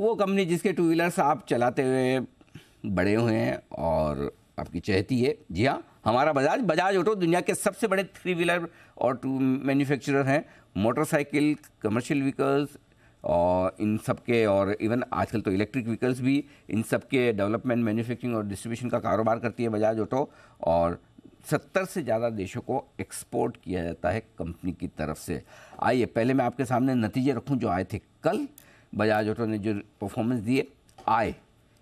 वो कंपनी जिसके two wheelers आप चलाते हुए बड़े हुए हैं और आपकी चहेती है। जी हाँ, हमारा बजाज ऑटो दुनिया के सबसे बड़े थ्री व्हीलर और टू मैन्युफैक्चरर हैं। मोटरसाइकिल, कमर्शियल व्हीकल्स और इन सब के, और इवन आजकल तो इलेक्ट्रिक व्हीकल्स भी, इन सब के डेवलपमेंट, मैन्युफैक्चरिंग और डिस्ट्रीब्यूशन का कारोबार करती है बजाज ऑटो। और 70 से ज़्यादा देशों को एक्सपोर्ट किया जाता है कंपनी की तरफ से। आइए पहले मैं आपके सामने नतीजे रखूं जो आए थे कल। बजाज ऑटो ने जो परफॉर्मेंस दिए, आय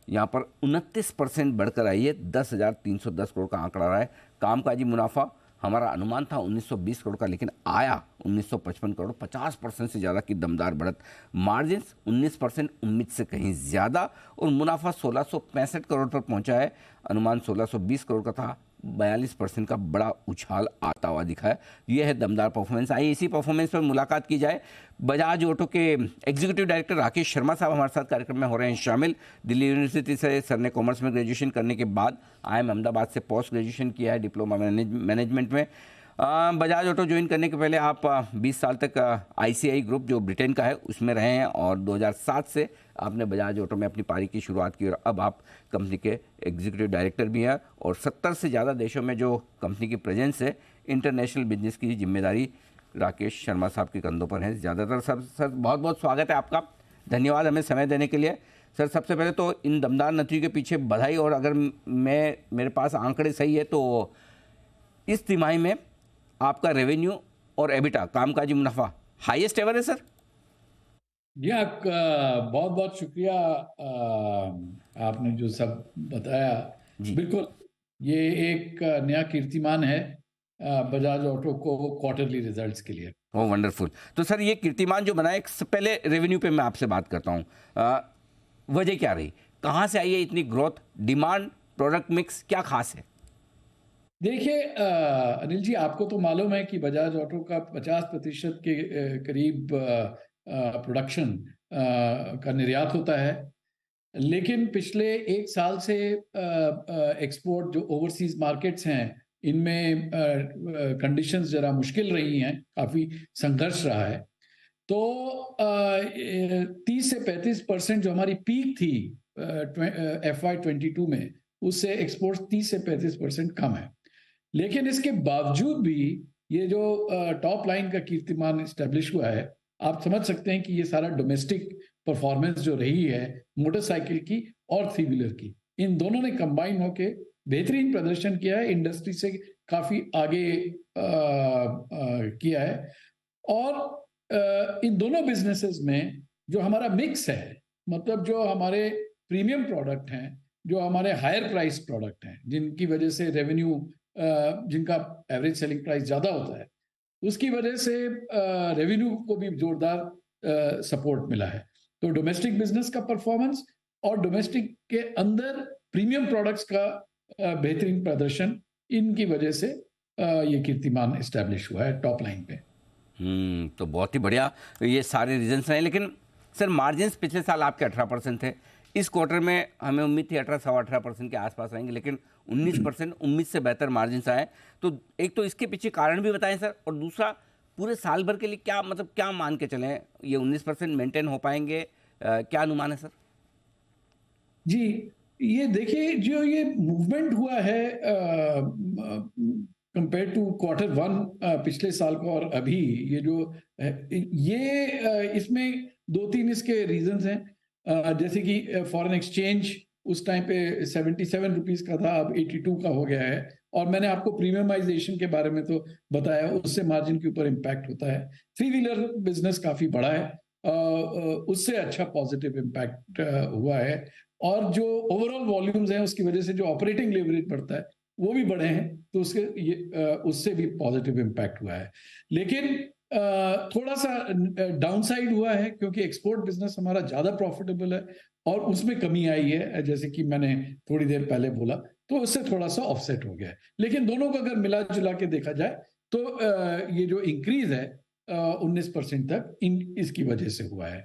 यहाँ पर 29% बढ़कर आई है, 10,310 करोड़ का आंकड़ा रहा है। कामकाजी मुनाफा हमारा अनुमान था 1920 करोड़ का, लेकिन आया 1955 करोड़, 50% से ज़्यादा की दमदार बढ़त। मार्जिन्स 19%, उम्मीद से कहीं ज़्यादा, और मुनाफा 1665 करोड़ पर पहुंचा है। अनुमान 1620 करोड़ का था, 42% का बड़ा उछाल आता हुआ दिखा है। यह है दमदार परफॉर्मेंस। आइए इसी परफॉर्मेंस पर मुलाकात की जाए। बजाज ऑटो के एग्जीक्यूटिव डायरेक्टर राकेश शर्मा साहब हमारे साथ कार्यक्रम में हो रहे हैं शामिल। दिल्ली यूनिवर्सिटी से सर ने कॉमर्स में ग्रेजुएशन करने के बाद IIM अहमदाबाद से पोस्ट ग्रेजुएशन किया है डिप्लोमा मैनेजमेंट में। बजाज ऑटो ज्वाइन करने के पहले आप 20 साल तक ICI ग्रुप जो ब्रिटेन का है उसमें रहे हैं, और 2007 से आपने बजाज ऑटो में अपनी पारी की शुरुआत की, और अब आप कंपनी के एग्जीक्यूटिव डायरेक्टर भी हैं। और 70 से ज़्यादा देशों में जो कंपनी की प्रेजेंस है, इंटरनेशनल बिजनेस की जिम्मेदारी राकेश शर्मा साहब के कंधों पर है ज़्यादातर। सर बहुत बहुत स्वागत है आपका, धन्यवाद हमें समय देने के लिए। सर सबसे पहले तो इन दमदार नतीजों के पीछे बधाई, और अगर मेरे पास आंकड़े सही है तो इस तिमाही में आपका रेवेन्यू और एबिटा, कामकाजी मुनाफा, हाईएस्ट एवर है सर। जी बहुत बहुत शुक्रिया। आपने जो सब बताया, जी बिल्कुल ये एक नया कीर्तिमान है बजाज ऑटो को क्वार्टरली रिजल्ट्स के लिए। ओह वंडरफुल। तो सर ये कीर्तिमान जो बनाए, पहले रेवेन्यू पे मैं आपसे बात करता हूँ। वजह क्या रही, कहाँ से आई है इतनी ग्रोथ, डिमांड, प्रोडक्ट मिक्स क्या खास है? देखिए अनिल जी, आपको तो मालूम है कि बजाज ऑटो का 50% के करीब प्रोडक्शन का निर्यात होता है। लेकिन पिछले एक साल से एक्सपोर्ट जो ओवरसीज मार्केट्स हैं, इनमें कंडीशंस जरा मुश्किल रही हैं, काफ़ी संघर्ष रहा है। तो 30 से 35% जो हमारी पीक थी FY22 में, उससे एक्सपोर्ट 30 से 35% कम है। लेकिन इसके बावजूद भी ये जो टॉप लाइन का कीर्तिमान स्टैब्लिश हुआ है, आप समझ सकते हैं कि ये सारा डोमेस्टिक परफॉर्मेंस जो रही है मोटरसाइकिल की और थ्री व्हीलर की, इन दोनों ने कंबाइन होके बेहतरीन प्रदर्शन किया है, इंडस्ट्री से काफी आगे किया है। और इन दोनों बिजनेसेस में जो हमारा मिक्स है, मतलब जो हमारे प्रीमियम प्रोडक्ट हैं, जो हमारे हायर प्राइस प्रोडक्ट हैं, जिनकी वजह से रेवेन्यू, जिनका एवरेज सेलिंग प्राइस ज़्यादा होता है, उसकी वजह से रेवेन्यू को भी जोरदार सपोर्ट मिला है। तो डोमेस्टिक बिजनेस का परफॉर्मेंस और डोमेस्टिक के अंदर प्रीमियम प्रोडक्ट्स का बेहतरीन प्रदर्शन, इनकी वजह से ये कीर्तिमान इस्टेब्लिश हुआ है टॉप लाइन पे। तो बहुत ही बढ़िया, ये सारे रीजंस हैं। लेकिन सर मार्जिन्स पिछले साल आपके 18% थे, इस क्वार्टर में हमें उम्मीद थी 18-18.25% के आसपास आएंगे, लेकिन 19% उम्मीद से बेहतर मार्जिन्स आए। तो एक तो इसके पीछे कारण भी बताएं सर, और दूसरा पूरे साल भर के लिए क्या, मतलब क्या मान के चलें, ये 19% मेंटेन हो पाएंगे, क्या अनुमान है सर? जी, ये देखिए, जो ये मूवमेंट हुआ है कंपेयर टू Q1 पिछले साल का और अभी, ये जो इसमें दो तीन इसके रीजंस हैं। जैसे कि फॉरेन एक्सचेंज उस टाइम पे 77 रुपीज का था, अब 82 का हो गया है। और मैंने आपको प्रीमियमाइजेशन के बारे में तो बताया, उससे मार्जिन के ऊपर इम्पैक्ट होता है। थ्री व्हीलर बिजनेस काफी बड़ा है, उससे अच्छा पॉजिटिव इम्पैक्ट हुआ है। और जो ओवरऑल वॉल्यूम्स हैं, उसकी वजह से जो ऑपरेटिंग लेवरेज बढ़ता है वो भी बढ़े हैं, तो उससे भी पॉजिटिव इम्पैक्ट हुआ है। लेकिन थोड़ा सा डाउनसाइड हुआ है, क्योंकि एक्सपोर्ट बिजनेस हमारा ज्यादा प्रॉफिटेबल है और उसमें कमी आई है, जैसे कि मैंने थोड़ी देर पहले बोला, तो उससे थोड़ा सा ऑफसेट हो गया है। लेकिन दोनों को अगर मिला जुला के देखा जाए तो ये जो इंक्रीज है 19% तक, इसकी वजह से हुआ है।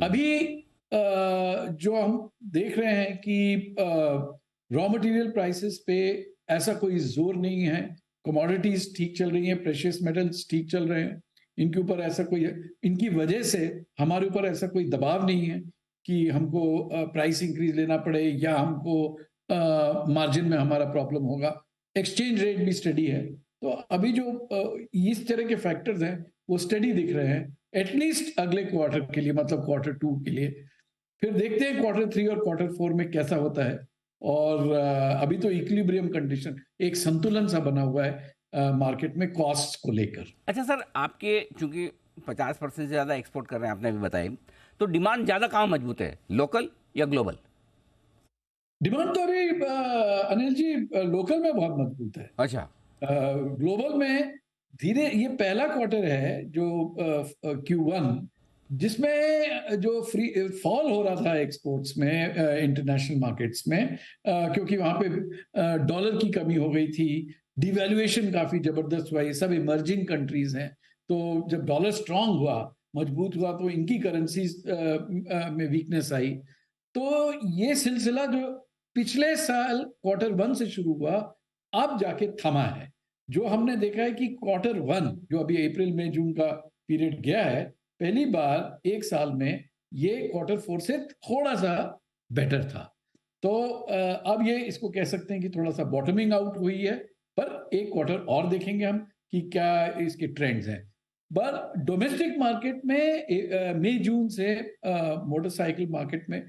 अभी जो हम देख रहे हैं कि रॉ मटेरियल प्राइसेस पे ऐसा कोई जोर नहीं है, कमोडिटीज ठीक चल रही हैं, प्रेशियस मेटल्स ठीक चल रहे हैं, इनके ऊपर ऐसा कोई, इनकी वजह से हमारे ऊपर ऐसा कोई दबाव नहीं है कि हमको प्राइस इंक्रीज लेना पड़े या हमको मार्जिन में हमारा प्रॉब्लम होगा। एक्सचेंज रेट भी स्टडी है, तो अभी जो इस तरह के फैक्टर्स हैं वो स्टडी दिख रहे हैं एटलीस्ट अगले क्वार्टर के लिए, मतलब Q2 के लिए। फिर देखते हैं Q3 और Q4 में कैसा होता है। और अभी तो इक्विलिब्रियम कंडीशन, एक संतुलन सा बना हुआ है मार्केट में कॉस्ट को लेकर। अच्छा सर, आपके चूंकि 50% से ज़्यादा एक्सपोर्ट कर रहे हैं, आपने अभी बताया, तो डिमांड ज़्यादा कहाँ मजबूत है, लोकल या ग्लोबल? डिमांड तो अभी अनिल जी लोकल में बहुत मजबूत है। अच्छा। ग्लोबल में धीरे, ये पहला क्वार्टर है जो Q1 जिसमें जो फ्री फॉल हो रहा था एक्सपोर्ट्स में इंटरनेशनल मार्केट्स में, क्योंकि वहां पे डॉलर की कमी हो गई थी, डिवैल्यूएशन काफी जबरदस्त हुआ। ये सब इमर्जिंग कंट्रीज हैं, तो जब डॉलर स्ट्रांग हुआ, मजबूत हुआ, तो इनकी करेंसीज में वीकनेस आई। तो ये सिलसिला जो पिछले साल Q1 से शुरू हुआ, अब जाके थमा है। जो हमने देखा है कि Q1 जो अभी अप्रैल मई जून का पीरियड गया है, पहली बार एक साल में ये Q4 से थोड़ा सा बेटर था। तो अब ये इसको कह सकते हैं कि थोड़ा सा बॉटमिंग आउट हुई है, पर एक क्वार्टर और देखेंगे हम कि क्या इसके ट्रेंड्स हैं। पर डोमेस्टिक मार्केट में मई जून से मोटरसाइकिल मार्केट में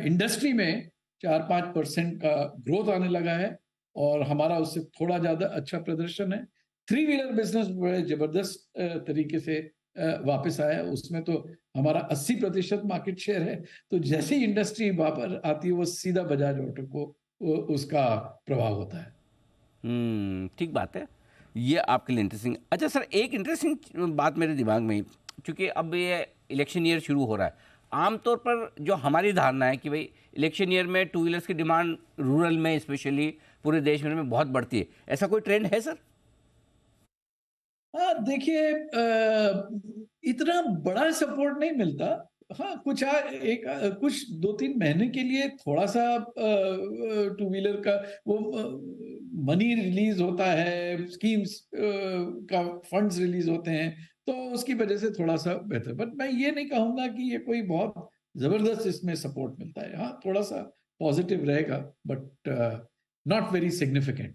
इंडस्ट्री में 4-5% का ग्रोथ आने लगा है, और हमारा उससे थोड़ा ज्यादा अच्छा प्रदर्शन है। 3 व्हीलर बिजनेस बड़े जबरदस्त तरीके से वापस आया, उसमें तो हमारा 80% मार्केट शेयर है। तो जैसे ही इंडस्ट्री वापस आती है, वो सीधा बजाज ऑटो को उसका प्रभाव होता है। ठीक बात है, ये आपके लिए इंटरेस्टिंग। अच्छा सर, एक इंटरेस्टिंग बात मेरे दिमाग में, क्योंकि अब ये इलेक्शन ईयर शुरू हो रहा है, आमतौर पर जो हमारी धारणा है कि भाई इलेक्शन ईयर में टू व्हीलर्स की डिमांड रूरल में स्पेशली पूरे देश भर में बहुत बढ़ती है, ऐसा कोई ट्रेंड है सर? हाँ देखिए, इतना बड़ा सपोर्ट नहीं मिलता। हाँ कुछ 2-3 महीने के लिए थोड़ा सा टू व्हीलर का वो मनी रिलीज होता है, स्कीम्स का फंड्स रिलीज होते हैं, तो उसकी वजह से थोड़ा सा बेहतर। बट मैं ये नहीं कहूंगा कि ये कोई बहुत जबरदस्त इसमें सपोर्ट मिलता है। हाँ थोड़ा सा पॉजिटिव रहेगा, बट नॉट वेरी सिग्निफिकेंट।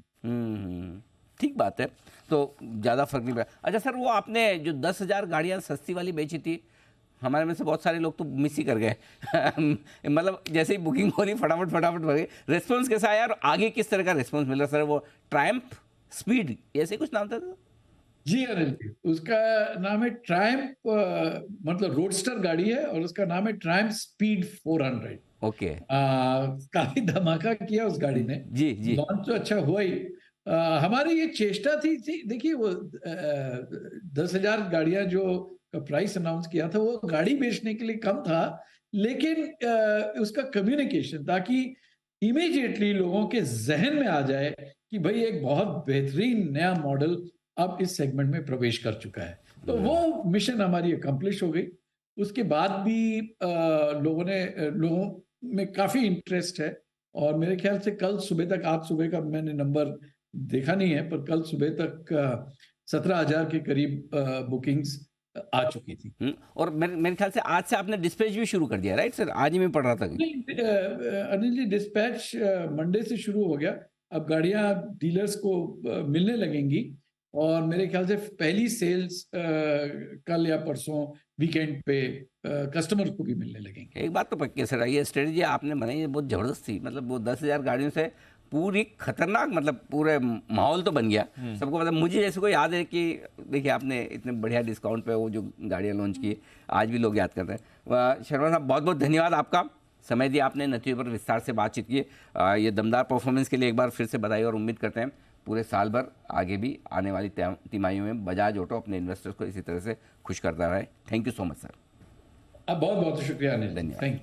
ठीक बात है, तो ज़्यादा फर्क नहीं पड़ा। अच्छा सर, वो आपने जो 10,000 गाड़ियाँ सस्ती वाली बेची थी, हमारे में से बहुत सारे लोग तो मिस ही कर गए मतलब जैसे ही बुकिंग हो रही फटाफट भर गई। रिस्पॉन्स कैसा आया और आगे किस तरह का रिस्पॉन्स मिल रहा सर? वो ट्रायम्फ स्पीड ऐसे कुछ नाम था? जी अनिल जी, उसका नाम है ट्रायम्फ, मतलब रोडस्टर गाड़ी है, और उसका नाम है ट्रायम्फ स्पीड 400। ओके। काफी धमाका किया उस गाड़ी ने। जी जी। लॉन्च तो अच्छा हुआ ही। हमारी ये चेष्टा थी देखिए, वो 10,000 गाड़ियां जो का प्राइस अनाउंस किया था, वो गाड़ी बेचने के लिए कम था, लेकिन उसका कम्युनिकेशन, ताकि इमीडिएटली लोगों के जहन में आ जाए कि भाई एक बहुत बेहतरीन नया मॉडल अब इस सेगमेंट में प्रवेश कर चुका है। तो वो मिशन हमारी अकम्प्लिश हो गई। उसके बाद भी लोगों में काफी इंटरेस्ट है, और मेरे ख्याल से कल सुबह तक, आज सुबह का मैंने नंबर देखा नहीं है, पर कल सुबह तक 17,000 के करीब बुकिंग्स आ चुकी थी। और मेरे ख्याल से आज से आपने डिस्पैच भी शुरू कर दिया, राइट सर? आज ही मैं पढ़ रहा था। अनिल जी, डिस्पैच मंडे से शुरू हो गया। अब गाड़ियां डीलर्स को मिलने लगेंगी, और मेरे ख्याल से पहली सेल्स कल या परसों वीकेंड पे कस्टमर को भी मिलने लगेंगे। एक बात तो पक्की है सर, ये स्ट्रेटजी आपने बनाई है बहुत ज़बरदस्त थी। मतलब वो 10,000 गाड़ियों से पूरी खतरनाक, मतलब पूरे माहौल तो बन गया सबको। मतलब मुझे जैसे को याद है कि देखिए आपने इतने बढ़िया डिस्काउंट पे वो जो गाड़ियाँ लॉन्च की, आज भी लोग याद करते हैं। शर्मा साहब, बहुत बहुत धन्यवाद आपका, समय दिया आपने, नतीजों पर विस्तार से बातचीत की। ये दमदार परफॉर्मेंस के लिए एक बार फिर से बधाई, और उम्मीद करते हैं पूरे साल भर आगे भी आने वाली तिमाहियों में बजाज ऑटो अपने इन्वेस्टर्स को इसी तरह से खुश करता रहे। Thank you so much sir. बहुत बहुत शुक्रिया अनिल, धन्यवाद। Thank you.